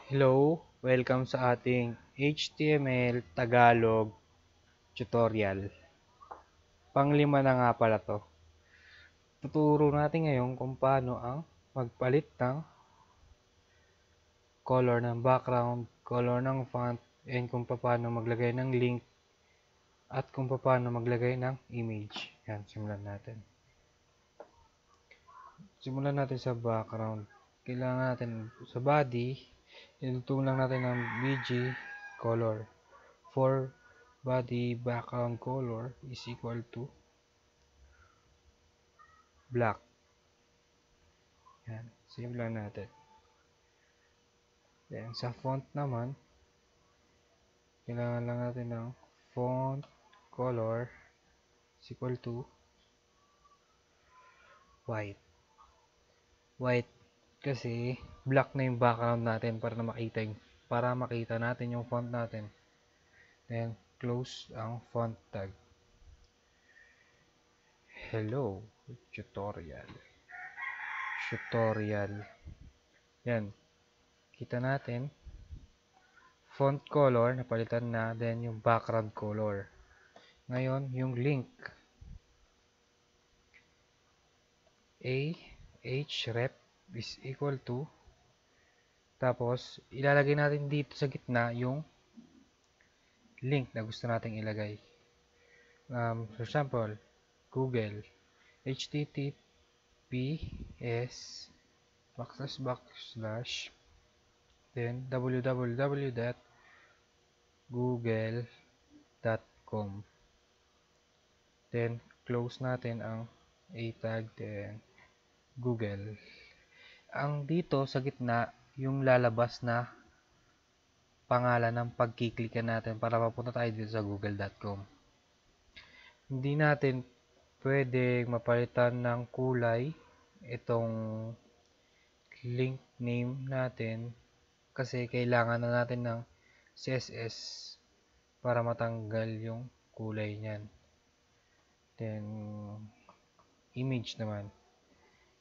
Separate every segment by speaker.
Speaker 1: Hello, welcome sa ating HTML Tagalog tutorial. Panglima na nga pala to. Tuturo natin ngayon kung paano ang magpalit ng color ng background, color ng font, and kung paano maglagay ng link at kung paano maglagay ng image. Yan, simulan natin. Simulan natin sa background. Kailangan natin sa body, itutong lang natin ng BG color. For body background color is equal to black. Yan, save lang natin. Then, sa font naman, kailangan lang natin ng font color is equal to white. White kasi black na yung background natin para makita natin yung font natin. Then, close ang font tag. Hello, tutorial. Yan. Kita natin font color napalitan na, then yung background color. Ngayon, yung link href is equal to, tapos ilalagay natin dito sa gitna yung link na gusto nating ilagay. For example, Google https then www.google.com, then close natin ang a tag, then Google. Ang dito sa gitna yung lalabas na pangalan ng pagkiklikan natin para mapunta tayo dito sa google.com. Hindi natin pwedeng mapalitan ng kulay itong link name natin kasi kailangan na natin ng CSS para matanggal yung kulay niyan. Then image naman,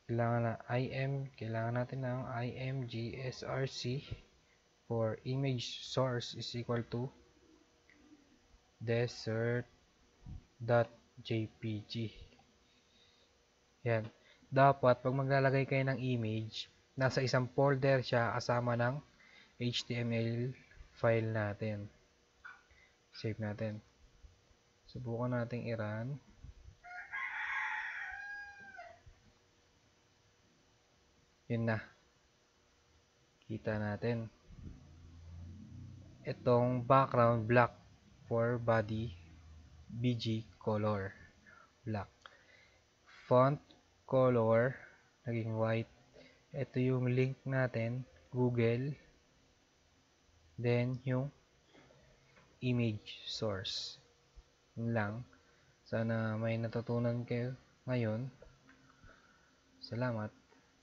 Speaker 1: kailangan natin ng imgsrc for image source is equal to desert.jpg. Yan. Dapat pag maglalagay kayo ng image, nasa isang folder siya kasama ng HTML file natin. Save natin. Subukan nating i-run. Yun na. Kita natin. Itong background black for body BG color black. Font color naging white. Ito yung link natin, Google. Then yung image source. Yun lang. Sana may natutunan kayo ngayon. Salamat.